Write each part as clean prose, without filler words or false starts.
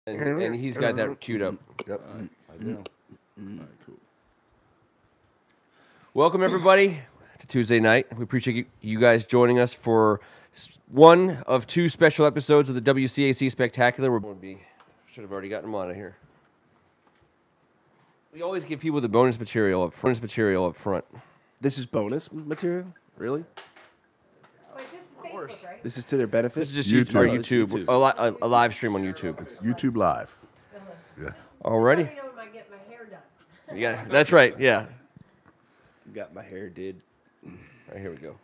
And he's got that queued up. Yep, I do. All right, cool. Welcome, everybody, to Tuesday night. We appreciate you guys joining us for one of two special episodes of the WCAC Spectacular. Should have already gotten them out of here. We always give people the bonus material up front. This is bonus material? Really? Wait, this is Facebook, right? This is to their benefit? This is just YouTube. our YouTube. A live stream on YouTube. YouTube Live. Yeah. Already? Let me know when I get my hair done. Yeah, that's right. Yeah. Got my hair did. All right, here we go.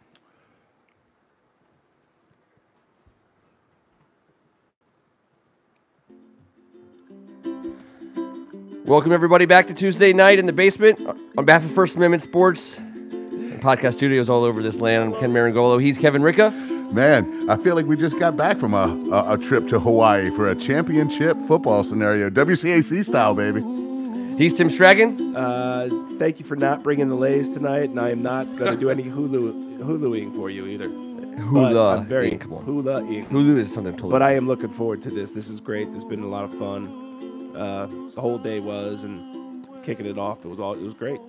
Welcome, everybody, back to Tuesday night in the basement. On behalf of First Amendment Sports and podcast studios all over this land, I'm Ken Marangolo. He's Kevin Ricca. Man, I feel like we just got back from a trip to Hawaii for a championship football scenario. WCAC style, baby. He's Tim Stragan. Thank you for not bringing the Lays tonight, and I am not going to do any huluing for you either. Hula. I'm very Come on. hula-ing. Hulu is something totally. But I am looking forward to this. This is great. It's been a lot of fun. The whole day was, and kicking it off, it was great.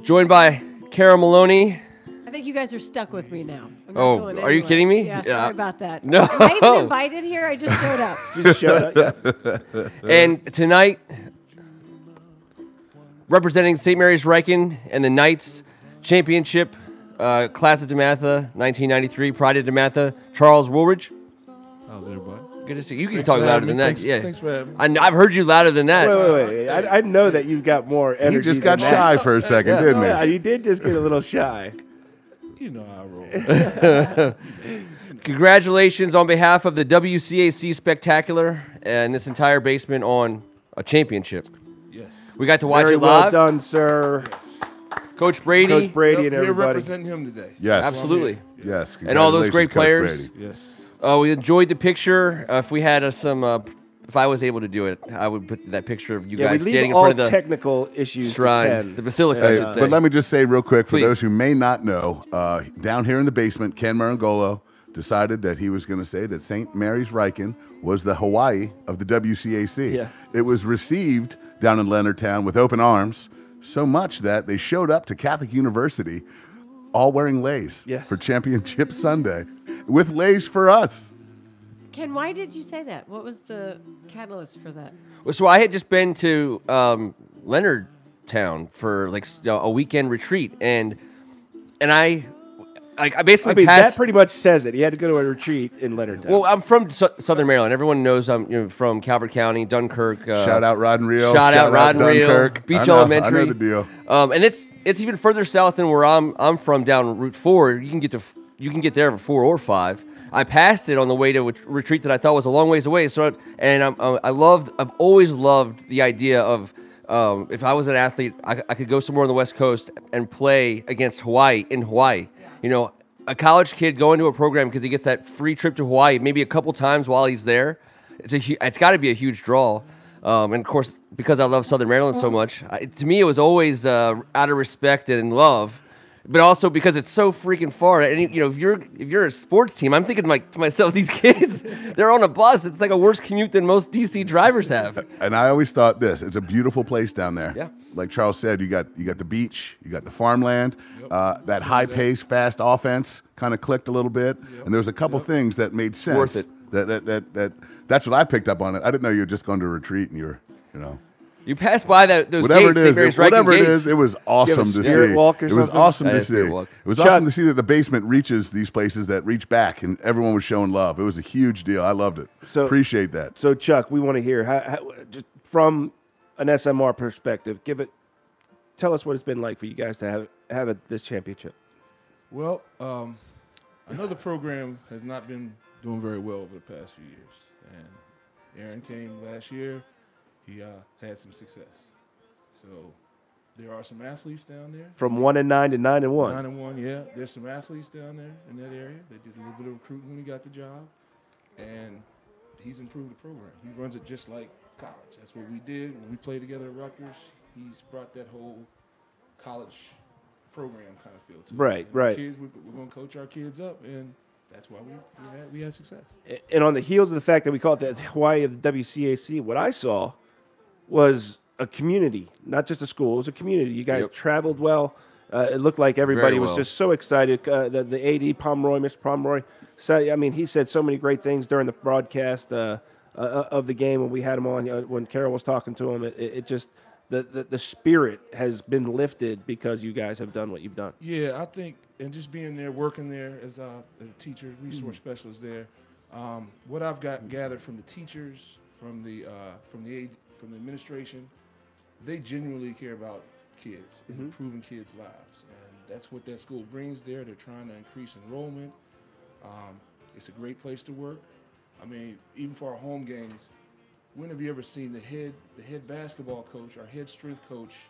Joined by Kara Maloney. I think you guys are stuck with me now. I'm not Oh, going are you anywhere. kidding me? Yeah, Yeah. sorry about that. No. Am I even invited here? I just showed up. Just showed up. Yeah. And tonight, representing St. Mary's Ryken and the Knights Championship, Class of DeMatha, 1993, Pride of DeMatha, Charles Woolridge. How's everybody? Good to see you. You can Thanks talk for louder having than me. that. Thanks, Yeah. thanks for having me. I've heard you louder than that. Wait. I know that you've got more energy. He just got than shy that. for a second, didn't Yeah, he? you did just get a little shy. You know how I roll. Congratulations on behalf of the WCAC Spectacular and this entire basement on a championship. Yes. We got to watch Very it well live. done, sir. Yes. Coach Brady. Coach Brady and We're everybody. representing him today. Yes. Absolutely. Yes. And all those great Congratulations, Coach players. Brady. Yes. We enjoyed the picture. If we had if I was able to do it, I would put that picture of you Yeah, we guys leave standing in all front of the technical issues shrine, to Ken. the basilica, I Hey, should say. but let me just say real quick, for Please. those who may not know, down here in the basement, Ken Marangolo decided that he was going to say that St. Mary's Ryken was the Hawaii of the WCAC. Yeah. It was received down in Leonardtown with open arms, so much that they showed up to Catholic University all wearing lays Yes. for Championship Sunday, with lays for us. Ken, why did you say that? What was the catalyst for that? So I had just been to Leonardtown for like a weekend retreat, and I basically I mean, passed. that pretty much says it. He had to go to a retreat in Leonardtown. Well, I'm from Southern Maryland. Everyone knows I'm from Calvert County, Dunkirk. Shout out Rod and Rio. Shout out Rod and Rio, Dunkirk. Beach I know Elementary. I know the deal. And it's even further south than where I'm from, down Route 4. You can get there for 4 or 5. I passed it on the way to a retreat that I thought was a long ways away. So, and I've always loved the idea of if I was an athlete, I could go somewhere on the West Coast and play against Hawaii in Hawaii. Yeah. You know, a college kid going to a program because he gets that free trip to Hawaii maybe a couple times while he's there. It's got to be a huge draw. And of course, because I love Southern Maryland so much, to me it was always out of respect and love. But also because it's so freaking far, and you know, if you're a sports team, I'm thinking to myself, these kids, they're on a bus. It's like a worse commute than most DC drivers have. And I always thought it's a beautiful place down there. Yeah. Like Charles said, you got the beach, you got the farmland, that high pace, fast offense kind of clicked a little bit, and there was a couple things that made sense. Worth it. That's what I picked up on it. I didn't know you had just gone to a retreat and you You pass by those whatever gates, it is, St. Mary's Ryken whatever it gates. is, it was awesome to spirit see. walk or It was something? awesome That to is see. spirit walk. It was Chuck- awesome to see that the basement reaches these places that reach back, and everyone was showing love. It was a huge deal. I loved it. So- Appreciate that. So, Chuck, we want to hear how just from an SMR perspective. Tell us what it's been like for you guys to have this championship. Well, I know the program has not been doing very well over the past few years. And Aaron came last year. He had some success. So there are some athletes down there. From 1-9 to 9-1. 9-1, yeah. There's some athletes down there in that area. They did a little bit of recruiting when he got the job. And he's improved the program. He runs it just like college. That's what we did when we played together at Rutgers. He's brought that whole college program kind of feel to it. Right, And right. Kids, we're going to coach our kids up, and that's why we had success. And on the heels of the fact that we call it the Hawaii of the WCAC, what I saw was a community, not just a school. It was a community. You guys traveled well. It looked like everybody was just so excited. The AD, Pomeroy, Mr. Pomeroy, he said so many great things during the broadcast of the game when we had him on, when Carol was talking to him. It just, the spirit has been lifted because you guys have done what you've done. Yeah, I think, and just being there, working there as a teacher, resource specialist there, what I've gathered from the teachers, from the administration, they genuinely care about kids and improving kids' lives, and that's what that school brings there. They're trying to increase enrollment. It's a great place to work. I mean, even for our home games, when have you ever seen the head basketball coach, our head strength coach,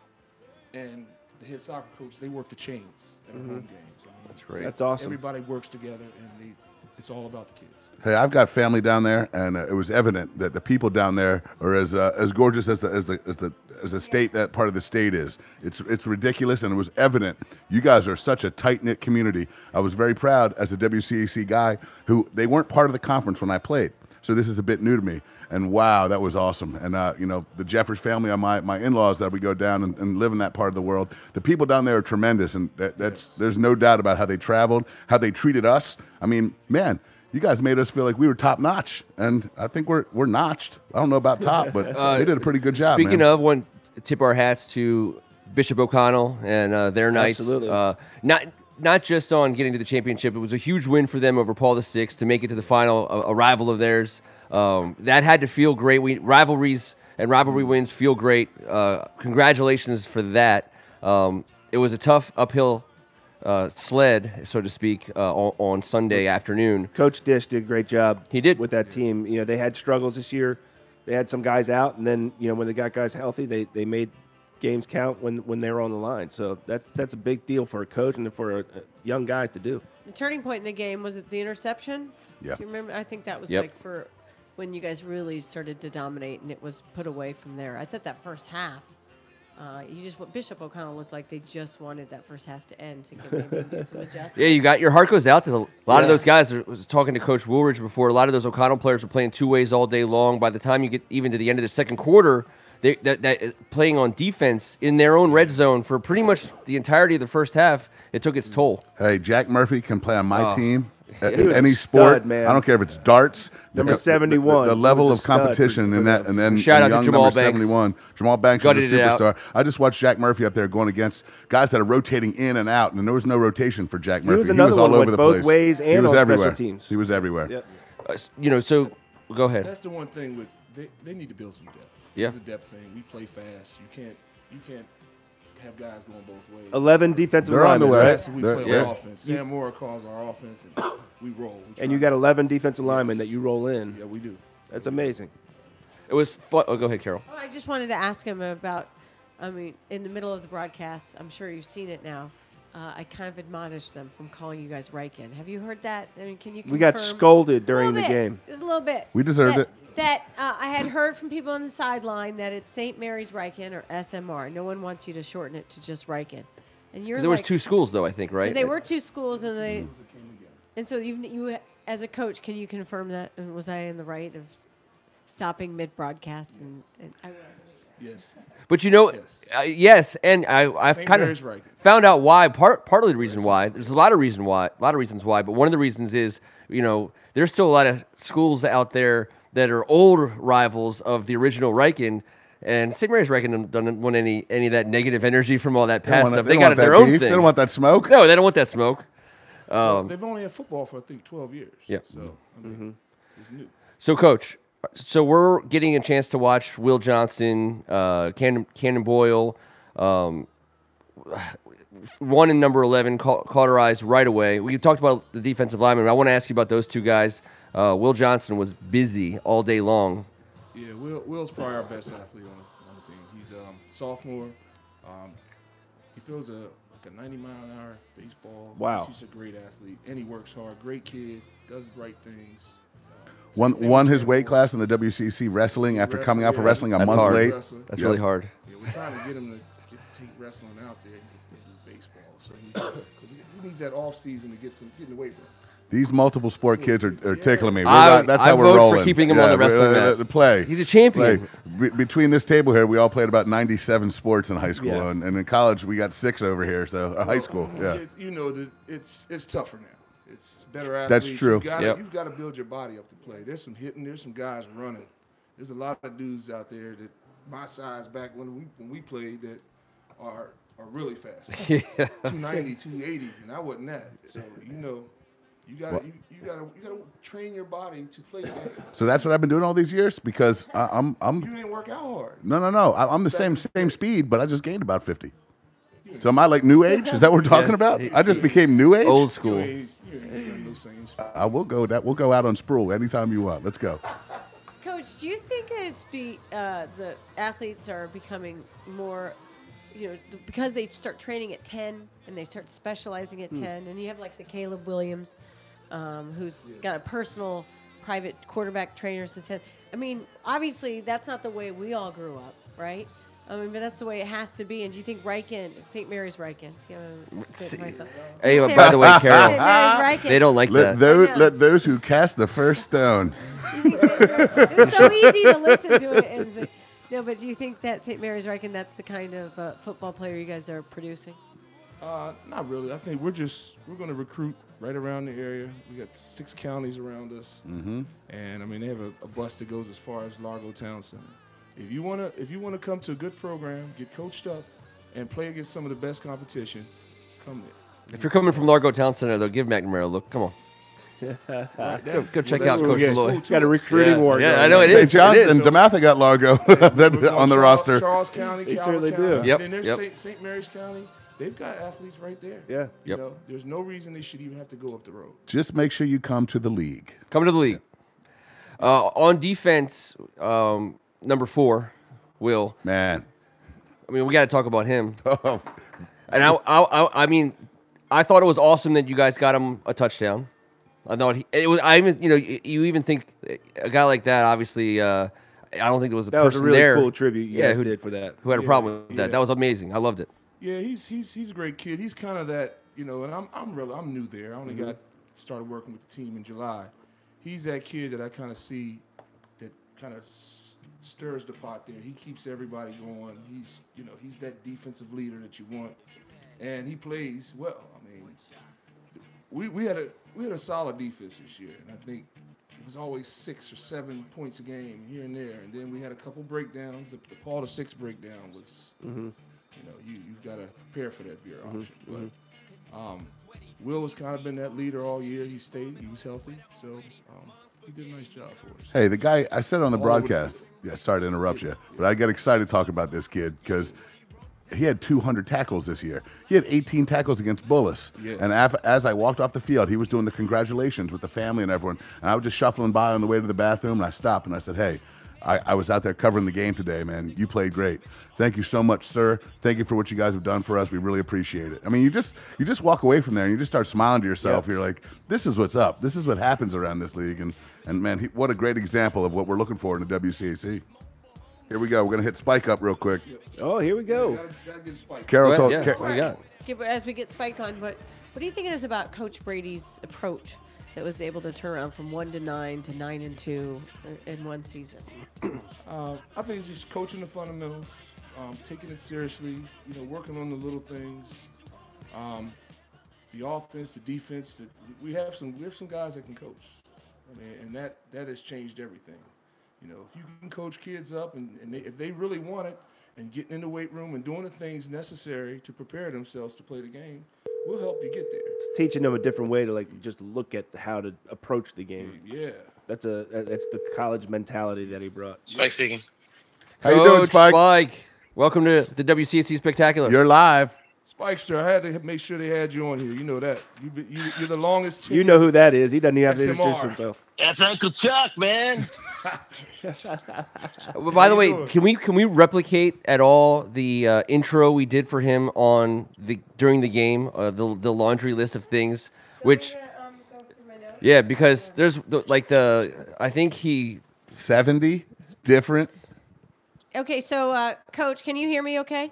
and the head soccer coach? They work the chains at our home games. I mean, That's great. That's awesome. Everybody works together, and it's all about the kids. Hey, I've got family down there, and it was evident that the people down there are as gorgeous as the state, that part of the state is. It's ridiculous, and it was evident. You guys are such a tight-knit community. I was very proud as a WCAC guy who they weren't part of the conference when I played, so this is a bit new to me. And wow, that was awesome. And the Jeffers family, my in-laws that we go down and live in that part of the world. The people down there are tremendous, and there's no doubt about how they traveled, how they treated us. I mean, man, you guys made us feel like we were top notch, and I think we're notched. I don't know about top, but they did a pretty good job. Speaking man. of, one tip our hats to Bishop O'Connell and their Knights. Absolutely. Not just on getting to the championship. It was a huge win for them over Paul VI to make it to the final, a rival of theirs. That had to feel great. Rivalries and rivalry wins feel great. Congratulations for that. It was a tough uphill sled, so to speak, on Sunday afternoon. Coach Dish did a great job. He did. With that team. They had struggles this year. They had some guys out, and then when they got guys healthy, they made games count when they were on the line. So that's a big deal for a coach and for young guys to do. The turning point in the game, was it the interception? Yeah. Do you remember? I think that was Yep. like for when you guys really started to dominate, and it was put away from there. I thought that first half, Bishop O'Connell looked like they just wanted that first half to end to maybe do some adjustments. Yeah, your heart goes out to a lot of those guys. I was talking to Coach Woolridge before. A lot of those O'Connell players were playing two ways all day long. By the time you get even to the end of the second quarter, that playing on defense in their own red zone for pretty much the entirety of the first half, it took its toll. Hey, Jack Murphy can play on my team. At He was any a sport, stud, man. I don't care if it's darts. Number 71. The level He of was a stud competition for in that, and then Shout out to young Jamal number Banks. 71. Jamal Banks Gutted is a it out. superstar. I just watched Jack Murphy up there going against guys that are rotating in and out, and there was no rotation for Jack Murphy. was another all one, over went the both place. ways and he was on everywhere. special teams. He was everywhere. Yep. So go ahead. That's the one thing with they need to build some depth. Yeah. It's a depth thing. We play fast. You can't have guys going both ways. 11 defensive They're on the linemen, way. right? Fast as we play Yeah. our offense. Sam Moore calls our offense, and we roll. We And you try. got 11 defensive linemen Yes. that you roll in. Yeah, we do. That's amazing. It was fun. Oh, go ahead, Carol. Oh, I just wanted to ask him about, in the middle of the broadcast, I'm sure you've seen it now, I kind of admonished them from calling you guys Ryken. Have you heard that? I mean, can you confirm? We got scolded A during little the bit. game. Just a little bit. We deserved it. I had heard from people on the sideline that it's St. Mary's Ryken or SMR. No one wants you to shorten it to just Ryken. And you're There like, was two schools, though, I think, right? They were two schools, and so you as a coach, can you confirm that? And was I in the right of stopping mid broadcasts? And I was. Yes. But Yes. yes, and I've St. kind Mary's of Ryken. found out why. Partly the reason why. There's a lot of reasons why. But one of the reasons is, there's still a lot of schools out there that are old rivals of the original Ryken. And St. Mary's Ryken doesn't want any of that negative energy from all that past stuff. They don't got want their that own beef. thing. They don't want that smoke. No, they don't want that smoke. Well, they've only had football for I think 12 years. Yeah. So I mean, it's new. So, Coach, we're getting a chance to watch Will Johnson, Cannon Boyle, 1 and number 11 caught our eyes right away. We talked about the defensive linemen. I want to ask you about those two guys. Will Johnson was busy all day long. Yeah, Will's probably our best athlete on the team. He's sophomore. He throws a 90-mile-an-hour baseball. Wow. He's a great athlete, and he works hard. Great kid, does the right things. Won his weight class in the WCC wrestling after coming out for wrestling a That's month hard. late. That's really hard. Yeah, we're trying to get him to take wrestling out there and he can still do baseball. So he needs that off season to get in the weight room. These multiple sport kids are tickling me. That's how I we're vote rolling. for keeping him on the wrestling mat. Play. He's a champion. Between this table here, we all played about 97 sports in high school, and in college we got 6 over here. So high school, it's tougher now. It's better athletes. That's true. You've got to build your body up to play. There's some hitting. There's some guys running. There's a lot of dudes out there that my size back when we played that are really fast. 290, 280, and I wasn't that. So you gotta train your body to play the game. So that's what I've been doing all these years because I'm. You didn't work out hard. No. I'm the same speed, but I just gained about 50. So am I like new age? Is that what we're talking about? I just became new age. Old school. You ain't no same speed. I will go. We'll go out on Sproul anytime you want. Let's go. Coach, do you think it's the athletes are becoming more, because they start training at 10 and they start specializing at 10, and you have like the Caleb Williams, who's got a personal private quarterback trainer since 10. I mean, obviously that's not the way we all grew up, right? I mean, but that's the way it has to be. And do you think Ryken, St. Mary's Ryken, hey, by the way, Carol, St. Mary's Ryken. they don't like that. Let those who cast the first stone. It was so easy to listen to it and say, no, but do you think that St. Mary's Ryken, that's the kind of football player you guys are producing? Not really. I think we're going to recruit right around the area. We got 6 counties around us, and I mean they have a bus that goes as far as Largo Town Center. If you wanna come to a good program, get coached up, and play against some of the best competition, come there. If you're coming from Largo Town Center, though, give McNamara a look. Come on. Go check out Coach Lloyd. Got a recruiting war. Yeah, I know it is. St. John's and DeMatha got Largo on the roster. Charles County, They Calvin certainly County, do. Yep, and then yep. there's St. Mary's County. They've got athletes right there. Yeah. You know, there's no reason they should even have to go up the road. Just make sure you come to the league. Come to the league. On defense, number 4, Will. Man. I mean, we got to talk about him. And I mean, I thought it was awesome that you guys got him a touchdown. I thought you even think a guy like that, obviously, I don't think there was a That was a person really there. cool tribute you guys did for that. Who had a problem with that. That was amazing. I loved it. Yeah, he's a great kid. He's kind of that, and I'm new there. I only got started working with the team in July. He's that kid that I kind of see that kind of stirs the pot there. He keeps everybody going. He's that defensive leader that you want, and he plays well. I mean, we had a solid defense this year, and I think it was always 6 or 7 points a game here and there, and then we had a couple breakdowns. The Paul to 6 breakdown was, you've got to prepare for that veer option. But Will has kind of been that leader all year. He was healthy, so he did a nice job for us. Hey, the guy, I said on the broadcast, sorry to interrupt you, but I get excited talking about this kid because he had 200 tackles this year. He had 18 tackles against Bullis. Yeah. And as I walked off the field, he was doing the congratulations with the family and everyone. And I was just shuffling by on the way to the bathroom, and I stopped and I said, hey, I was out there covering the game today, man. You played great. Thank you so much, sir. Thank you for what you guys have done for us. We really appreciate it. I mean, you just walk away from there and you just start smiling to yourself. You're like, this is what's up. This is what happens around this league. And man, what a great example of what we're looking for in the WCAC. Here we go. We're going to hit Spike up real quick. Oh, here we go. Gotta get Spike. Carol told what do you got? As we get Spike on, what do you think it is about Coach Brady's approach that was able to turn around from 1-9 to 9-2 in one season? I think it's just coaching the fundamentals, taking it seriously, working on the little things, the offense, the defense. We have some guys that can coach. I mean, and that has changed everything. If you can coach kids up and if they really want it and getting in the weight room and doing the things necessary to prepare themselves to play the game, we'll help you get there. It's teaching them a different way to just look at how to approach the game. Yeah. That's the college mentality that he brought. Spike speaking. How you doing, Spike? Spike? Welcome to the WCAC Spectacular. You're live. Spikester, I had to make sure they had you on here. You know that. You're the longest team. You know who that is. He doesn't even have to introduce SMR. himself. That's Uncle Chuck, man. By the way, can we replicate at all the intro we did for him during the game, the laundry list of things, which because there's I think he 70 different. Okay, so Coach, can you hear me? Okay.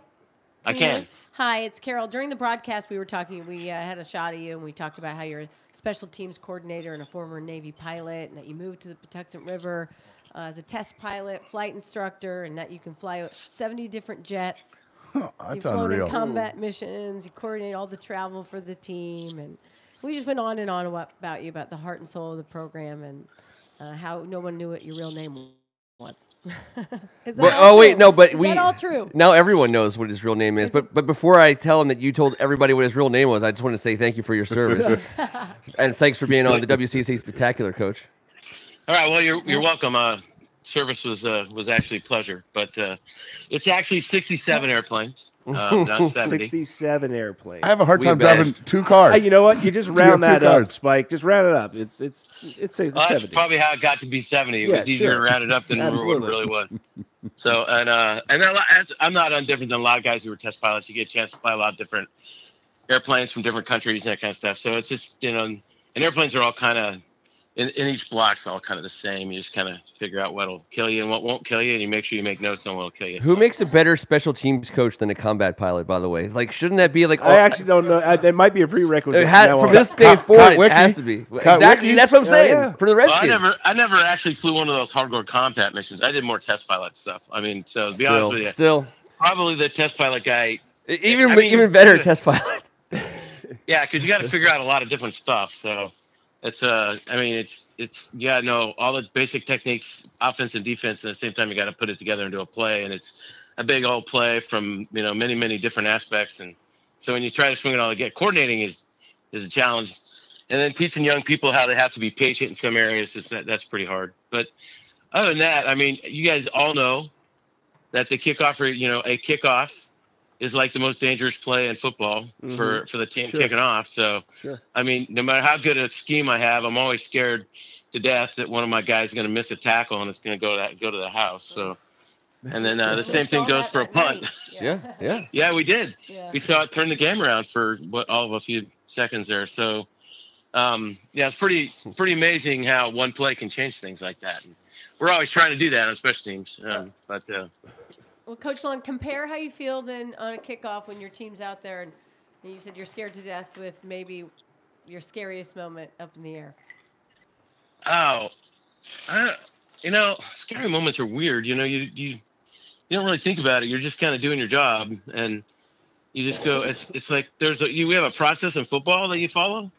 I can. Hi, it's Carol. During the broadcast, we were talking. We had a shot of you, and we talked about how you're a special teams coordinator and a former Navy pilot, and that you moved to the Patuxent River as a test pilot, flight instructor, and that you can fly 70 different jets. That's You've flown unreal. in combat missions. You coordinate all the travel for the team, and we just went on and on about you, about the heart and soul of the program, and how no one knew what your real name was. Is that all true? Wait, no, but is that all true? Now everyone knows what his real name is. But before I tell him that you told everybody what his real name was, I just want to say thank you for your service, and thanks for being on the WCAC Spectacular, Coach. All right. Well, you're welcome. Service was actually a pleasure, but it's actually 67 airplanes, not 70. 67 airplanes. I have a hard time driving 2 cars. You know what? You just round that up, Spike. Just round it up. It says Well, 70. that's probably how it got to be 70. It was easier to round it up than what it really was. So, and I'm not undifferent than a lot of guys who were test pilots. You get a chance to fly a lot of different airplanes from different countries and that kind of stuff. So it's just, and airplanes are all kind of, in each block's all kind of the same. You just kind of figure out what'll kill you and what won't kill you, and you make sure you make notes on what'll kill you. Who makes a better special teams coach than a combat pilot, by the way? Like, shouldn't that be like... I actually don't know. It might be a prerequisite. From this day forward, it has to be. Exactly. That's what I'm saying. Yeah. For the Redskins. I never actually flew one of those hardcore combat missions. I did more test pilot stuff. I mean, so to be honest with you, probably the test pilot guy... Even better test pilot. Yeah, because you got to figure out a lot of different stuff, so... It's you gotta know all the basic techniques, offense and defense, and at the same time you got to put it together into a play, and it's a big old play from many different aspects, and so when you try to swing it all together, coordinating is a challenge, and then teaching young people how they have to be patient in some areas that's pretty hard. But other than that, I mean, you guys all know that the kickoff, a kickoff is like the most dangerous play in football for the team kicking off. So, I mean, no matter how good a scheme I have, I'm always scared to death that one of my guys is going to miss a tackle and it's going to go to the house. So, and then the same thing goes for a punt. Yeah, we did. Yeah. We saw it turn the game around for all of a few seconds there. So, it's pretty amazing how one play can change things like that. And we're always trying to do that on special teams, Well, Coach Long, compare how you feel then on a kickoff when your team's out there, and you said you're scared to death with maybe your scariest moment up in the air. Oh, scary moments are weird. You don't really think about it. You're just kind of doing your job, and you just go. It's like we have a process in football that you follow,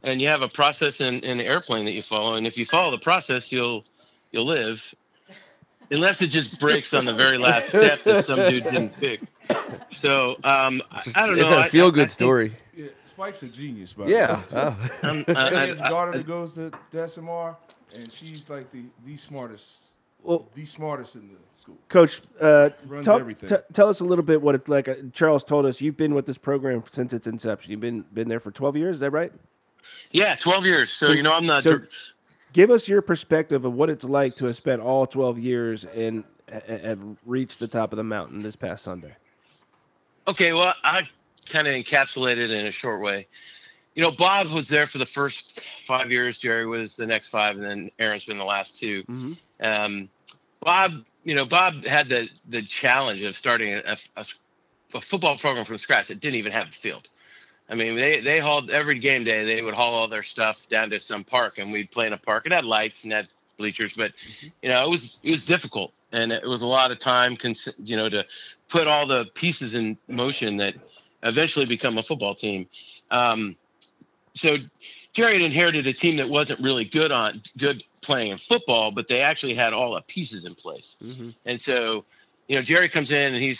and you have a process in an airplane that you follow, and if you follow the process, you'll live. Unless it just breaks on the very last step that some dude didn't pick. So, I don't know. It's a feel-good story. Yeah, Spike's a genius, by the way. He has a daughter that goes to SMR, and she's like the smartest. The smartest in the school. Coach, runs everything. Tell us a little bit what it's like. Charles told us you've been with this program since its inception. You've been there for 12 years. Is that right? Yeah, 12 years. So I'm not... Give us your perspective of what it's like to have spent all 12 years and have reached the top of the mountain this past Sunday. Okay, well, I kind of encapsulated it in a short way. Bob was there for the first 5 years. Jerry was the next 5, and then Aaron's been the last 2. Mm-hmm. Bob had the challenge of starting a football program from scratch that didn't even have a field. I mean, they hauled every game day. They would haul all their stuff down to some park, and we'd play in a park. It had lights and had bleachers, but it was difficult, and it was a lot of time, to put all the pieces in motion that eventually become a football team. So Jerry had inherited a team that wasn't really good playing in football, but they actually had all the pieces in place, and so. Jerry comes in and he's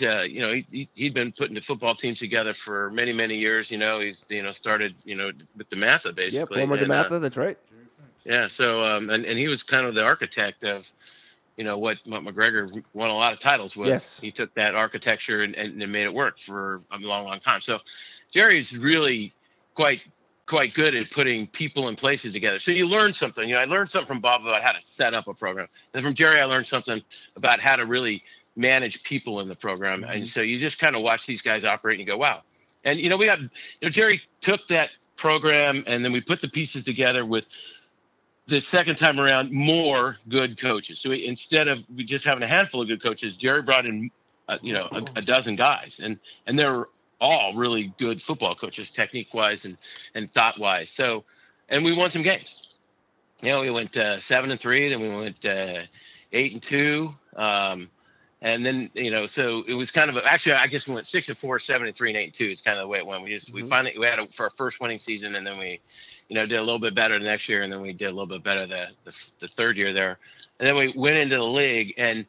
he'd been putting the football teams together for many years. He's started with the Matha basically. Yeah, former DeMatha, that's right. Yeah, so and he was kind of the architect of what McGregor won a lot of titles with. Yes. He took that architecture and made it work for a long time. So Jerry's really quite good at putting people and places together. So you learn something. I learned something from Bob about how to set up a program, and from Jerry I learned something about how to really manage people in the program. And so you just kind of watch these guys operate and you go, wow. And, we got, Jerry took that program and then we put the pieces together with the second time around, more good coaches. So instead of just having a handful of good coaches, Jerry brought in a dozen guys, and they're all really good football coaches, technique wise and thought wise. So, and we won some games. We went 7-3, then we went 8-2. And then, so it was kind of actually, I guess we went 6-4, 7-3, and 8-2 is kind of the way it went. We finally, we had for our first winning season, and then we, did a little bit better the next year. And then we did a little bit better the third year there. And then we went into the league, and,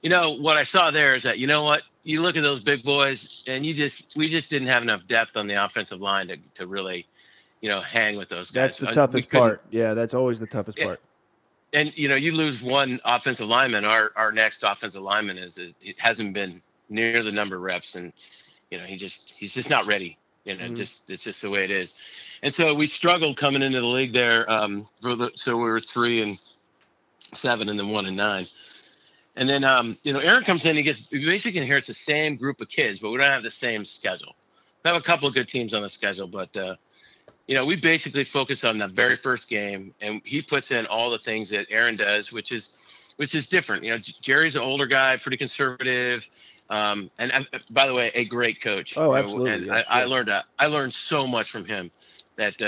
what I saw there is that, you look at those big boys, and we just didn't have enough depth on the offensive line to really, hang with those guys. That's the toughest part. Yeah, that's always the toughest part. And you lose one offensive lineman. Our next offensive lineman it hasn't been near the number of reps, and he's just not ready. It's just the way it is. And so we struggled coming into the league there. So we were 3-7, and then 1-9. And then Aaron comes in. He basically inherits the same group of kids, but we don't have the same schedule. We have a couple of good teams on the schedule, but we basically focus on the very first game, and he puts in all the things that Aaron does, which is different. Jerry's an older guy, pretty conservative, and by the way, a great coach. Oh, absolutely. And yes, I learned so much from him that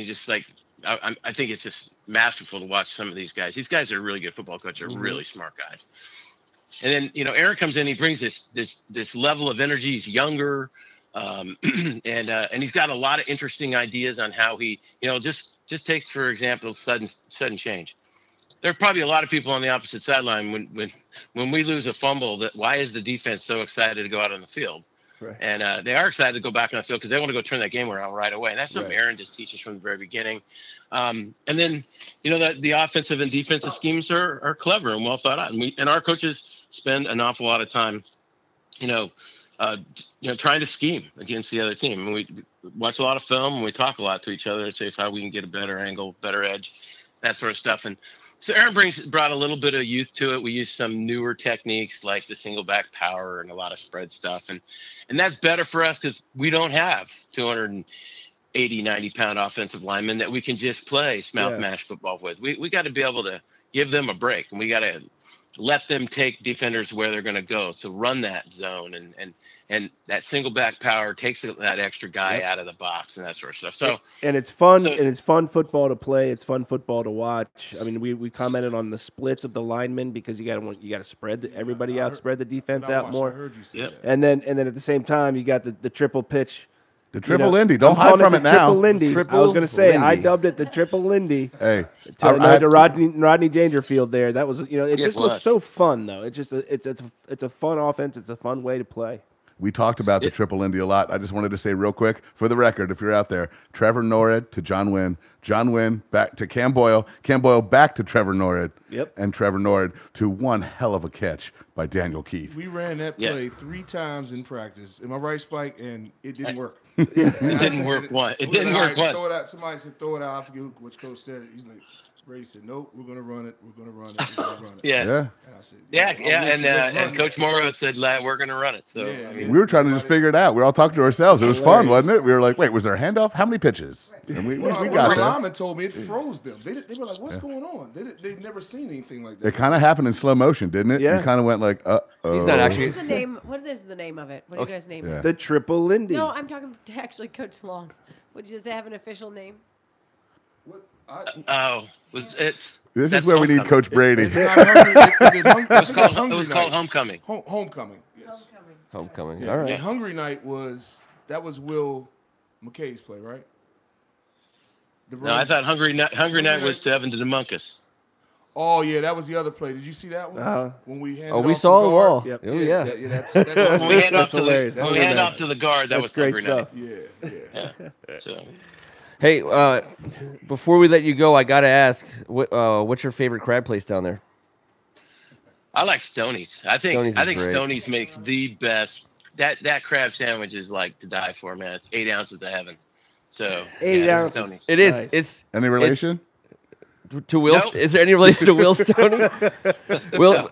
just like I think it's just masterful to watch some of these guys. These guys are really good football coaches, are really smart guys. And then Aaron comes in, he brings this level of energy. He's younger. And he's got a lot of interesting ideas on how he, just take, for example, sudden change. There are probably a lot of people on the opposite sideline when we lose a fumble, that why is the defense so excited to go out on the field? Right. And they are excited to go back on the field because they want to go turn that game around right away. And that's something Aaron just teaches from the very beginning. And then, that the offensive and defensive schemes are clever and well thought out. And our coaches spend an awful lot of time, trying to scheme against the other team. And we watch a lot of film, and we talk a lot to each other and say how we can get a better angle, better edge, that sort of stuff. And so Aaron brought a little bit of youth to it. We use some newer techniques like the single back power and a lot of spread stuff. And that's better for us because we don't have 280, 90-pound offensive linemen that we can just play mouth mash football with. We got to be able to give them a break, and we got to let them take defenders where they're going to go. So run that zone, and that single back power takes that extra guy out of the box and that sort of stuff. So and it's fun. And it's fun football to play. It's fun football to watch. I mean, we commented on the splits of the linemen because you got to spread everybody out, spread the defense out more. I heard you say that. And then at the same time, you got the triple pitch. The triple Lindy. Don't hide from it now. Triple Lindy. I was going to say, I dubbed it the triple Lindy. Hey, to Rodney Dangerfield there. That was, it just looks so fun though. It's just it's a fun offense. It's a fun way to play. We talked about the triple Indy a lot. I just wanted to say real quick, for the record, if you're out there, Trevor Norred to John Wynn back to Cam Boyle back to Trevor Norred, and Trevor Norred to one hell of a catch by Daniel Keith. We ran that play 3 times in practice. Am I right, Spike? And it didn't work. It didn't work once. It didn't work once. Throw it out. Somebody said throw it out. I forget which coach said it. He's like, Brady said, nope, we're going to run it. We're going to run it. We're going to run it. Yeah. And I said, and Coach Morrow said, we're going to run it. So we were trying to just figure it out. We were all talking to ourselves. It was fun, wasn't it? We were like, wait, was there a handoff? How many pitches? And we got there. there. Lineman told me it froze them. They were like, what's going on? They'd never seen anything like that. It kind of happened in slow motion, didn't it? Yeah. You kind of went like, uh-oh. He's not actually. What is the name of it? What do you guys name it? The triple Lindy. No, I'm talking to actually Coach Long. Does it have an official name? This is where we need Coach Brady. It's not Hungry. It was called Homecoming. Homecoming. Yes. Homecoming. Yeah. All right. And Hungry Night was Will McKay's play, right? No, I thought Hungry Night was to Evan DeMuncus. Oh yeah, that was the other play. Did you see that one? When we handed off we saw the wall. Yep. Oh yeah. That's When we hand off hilarious. to the guard, that was great Hungry stuff. Night. Yeah. So. Hey, before we let you go, I gotta ask, what's your favorite crab place down there? I like Stoney's. I think great. Stoney's makes the best. That crab sandwich is like to die for, man. It's 8 ounces of heaven. So 8 ounces. Stoney's. It is. Nice. It's Any relation? to Will. Nope. Is there any relation to Will Stoney? Will,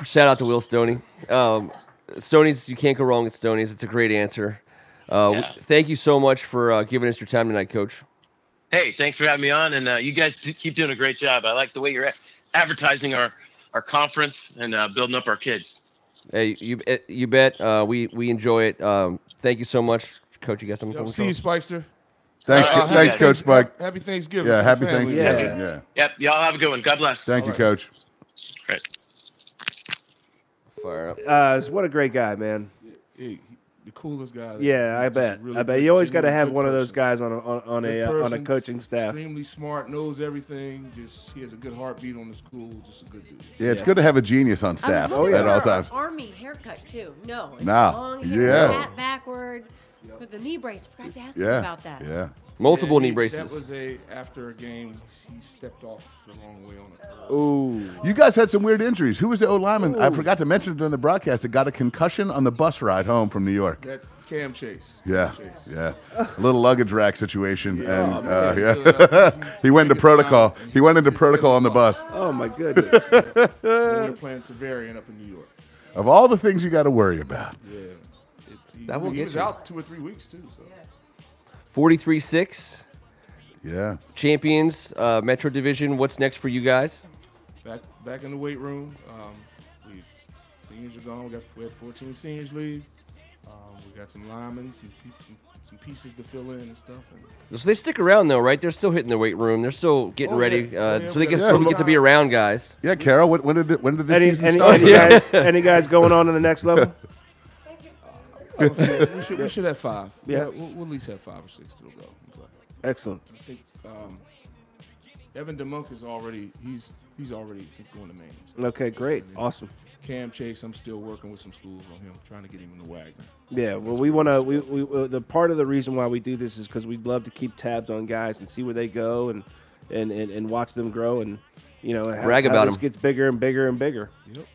shout out to Will Stoney. Stoney's, you can't go wrong with Stoney's. It's a great answer. Thank you so much for giving us your time tonight, Coach. Hey, thanks for having me on, and you guys keep doing a great job. I like the way you're advertising our conference and building up our kids. Hey, you bet. We enjoy it. Thank you so much, Coach. You got something? Yo, see you, Spikester. Thanks, thanks, Coach Spike. Happy Thanksgiving. Yeah, to happy the family. Thanksgiving. Yeah. Yeah. Yep. Y'all have a good one. God bless. Thank you, Coach. Right. Fire up. What a great guy, man. The coolest guy. Yeah, I bet. Really I bet good, you always got to genuine have good one of those person. guys on a coaching staff. Extremely smart, knows everything. He has a good heartbeat on the school. Just a good dude. Yeah, it's good to have a genius on I was staff looking at for all an times. Army haircut too. No, it's Nah, long hair, yeah. hat backward, with the knee brace. Forgot to ask him Yeah, about that. yeah. Multiple knee That braces. was after a game. He stepped off the wrong way on the curve. Ooh. You guys had some weird injuries. Who was the O-lineman? I forgot to mention it during the broadcast. That got a concussion on the bus ride home from New York. That Cam Chase. Yeah, Cam Chase. yeah. A little luggage rack situation, and man, yeah. He went into protocol. He went into protocol on the bus. Oh my goodness. We were playing Severian up in New York. Of all the things you got to worry about. Yeah. That will He get was you. out 2 or 3 weeks too. So 43-6 Yeah. champions, Metro Division. What's next for you guys? back in the weight room. Seniors are gone. We had 14 seniors leave. We got some linemen, some pieces to fill in and stuff. And So they stick around though, right? They're still hitting the weight room. They're still getting Oh, ready, yeah. Yeah, so they we can got still some get to be time. around guys. Yeah, Carol. When did this season start? Any guys going on to the next level? we should have 5. Yeah. We'll at least have 5 or 6 still go. So Excellent. I think Evan DeMunk is already he's already going to Mainz. Okay, great. Awesome. Cam Chase, I'm still working with some schools on him, trying to get him in the Wagner. Yeah, well, we want to. The part of the reason why we do this is because we'd love to keep tabs on guys and see where they go and watch them grow and Brag about this 'em. gets bigger and bigger and bigger. Yep.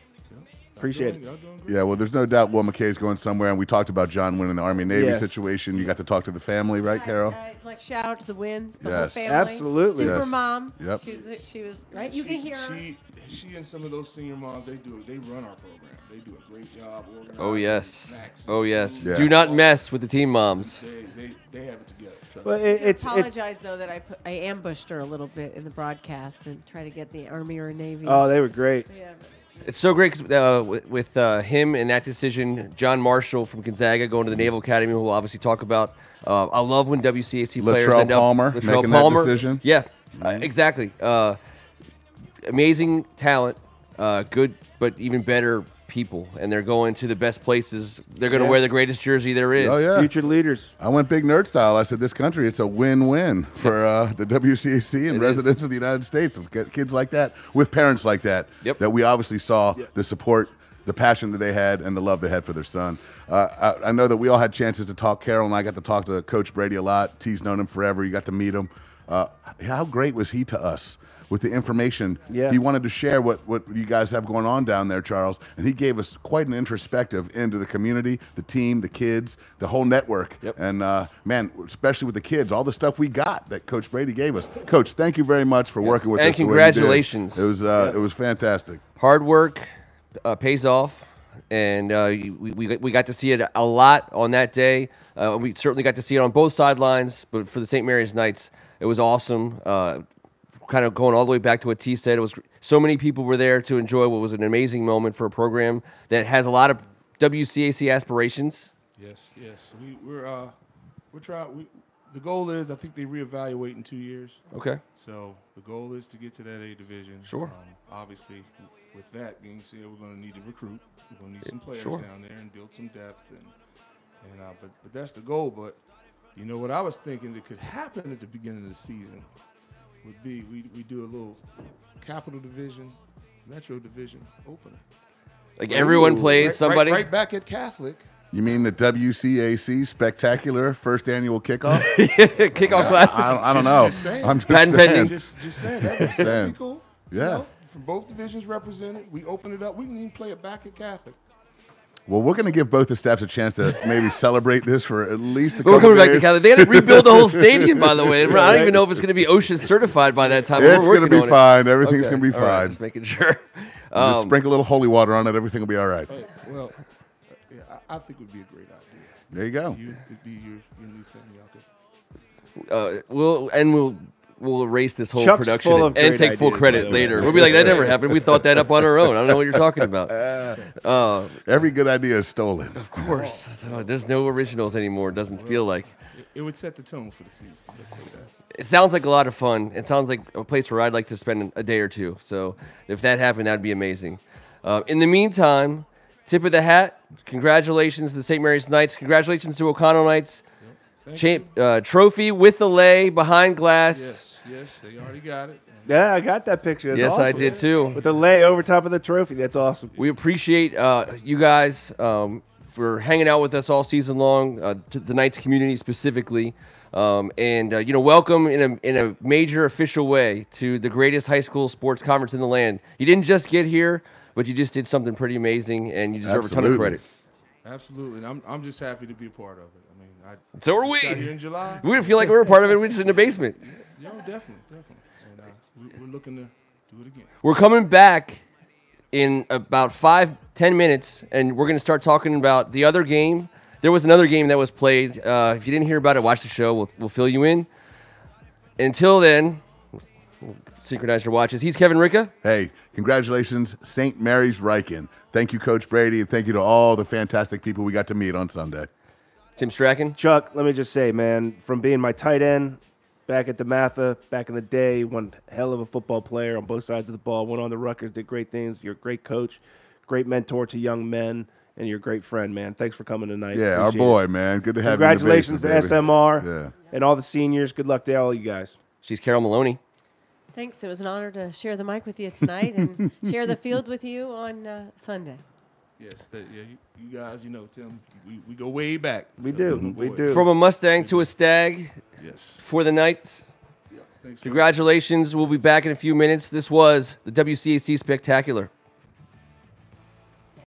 Appreciate it. Y'all doing great. Yeah, well, there's no doubt Will McKay's going somewhere, and we talked about John winning the Army-Navy Yes. situation. You got to talk to the family, right, Carol? Like shout out to the wins, the Yes. whole family. Absolutely. Super Yes. mom. Yep. She was right. You can hear her. She and some of those senior moms, they run our program. They do a great job organizing. Oh yes, snacks oh and yes. food. Yeah. Do not mess with the team moms. They have it together. Trust Well, me. it's Apologize though that I ambushed her a little bit in the broadcast and try to get the Army or Navy. oh, they were great. Yeah, It's so great 'cause, with him and that decision. John Marshall from Gonzaga going to the Naval Academy, who we'll obviously talk about. I love when WCAC players Latrell end up. Palmer Latrell making that Palmer. decision. Yeah, exactly. Amazing talent, good, but even better people, and they're going to the best places. They're going to Yeah. wear the greatest jersey there is. Oh, yeah. Future leaders. I went big nerd style. I said, this country, it's a win-win for the WCAC and It residents is. of the United States. Of kids like that, with parents like that, Yep. that we obviously saw the support, the passion that they had, and the love they had for their son. I know that we all had chances to talk. Carol and I got to talk to Coach Brady a lot. T's known him forever. You got to meet him. How great was he to us? With the information, Yeah. he wanted to share what you guys have going on down there, Charles, and he gave us quite an introspective into the community, the team, the kids, the whole network. Yep. And man, especially with the kids, all the stuff we got that Coach Brady gave us. Coach, thank you very much for working with And us. the way you did. congratulations. It was fantastic. Hard work pays off, and we got to see it a lot on that day. We certainly got to see it on both sidelines, but for the St. Mary's Knights, it was awesome. Kind of going all the way back to what T said, it was so many people were there to enjoy what was an amazing moment for a program that has a lot of WCAC aspirations. Yes. We're trying. The goal is, I think they reevaluate in 2 years. Okay. So the goal is to get to that A division. Sure. Obviously, with that being said, we're going to need to recruit. We're going to need some players Sure. down there and build some depth, but that's the goal. But you know what I was thinking that could happen at the beginning of the season would be we do a little Capital Division, Metro Division opener. Like everyone plays Right- somebody. right back at Catholic. You mean the WCAC spectacular first annual kickoff? Kickoff class. I don't know. Just saying. I'm just Patent saying. pending. Just saying that'd be saying. cool. Yeah. From both divisions represented, we open it up. We can even play it back at Catholic. Well, we're going to give both the staffs a chance to maybe celebrate this for at least a We're couple coming back to days. Cali. They got to rebuild the whole stadium, by the way. I don't even know if it's going to be OSHA certified by that time. It's We're going to working be on it. fine. Everything's Okay. going to be All right, fine. just making sure. Just sprinkle a little holy water on it. Everything will be all right. Hey, well, yeah, I think it would be a great idea. There you go. You could be your new thing, y'all could. We'll we'll erase this whole Chuck's production full of and great take full ideas, by credit the way. later. We'll be like, that never happened. We thought that up on our own. I don't know what you're talking about. Every good idea is stolen. Of course. There's no originals anymore. It doesn't feel like. It would set the tone for the season. Let's say that. It sounds like a lot of fun. It sounds like a place where I'd like to spend a day or two. So if that happened, that'd be amazing. In the meantime, tip of the hat. Congratulations to the St. Mary's Knights. Congratulations to O'Connell Knights. Trophy with the lei behind glass. Yes, they already got it. Yeah, I got that picture. That's Yes, awesome. I did too. With the lei over top of the trophy. That's awesome. We appreciate you guys for hanging out with us all season long, to the Knights community specifically. And welcome in a major official way to the greatest high school sports conference in the land. You didn't just get here, but you just did something pretty amazing, and you deserve a ton of credit. Absolutely, and I'm just happy to be a part of it. I mean, So are just we. got here in July. We didn't feel like we were a part of it. We were just in the basement. Yeah, definitely. And we're looking to do it again. We're coming back in about 5-10 minutes, and we're going to start talking about the other game. There was another game that was played. If you didn't hear about it, watch the show. We'll fill you in. Until then, synchronize your watches. He's Kevin Ricca. Hey, congratulations, St. Mary's Ryken. Thank you, Coach Brady, and thank you to all the fantastic people we got to meet on Sunday. Tim Strachan. Chuck, let me just say, man, from being my tight end back at DeMatha, back in the day, one hell of a football player on both sides of the ball, went on the Rutgers, did great things. You're a great coach, great mentor to young men, and you're a great friend, man. Thanks for coming tonight. Yeah, our Appreciate boy, it. man. Good to have you. Congratulations in the to basement, SMR and all the seniors. Good luck to all you guys. She's Carol Maloney. Thanks. It was an honor to share the mic with you tonight and share the field with you on Sunday. Yes, you guys, Tim, we go way back. We do. From a Mustang to a Stag. Yes. For the Knights. Yep. Thanks. Congratulations. We'll be back in a few minutes. This was the WCAC Spectacular.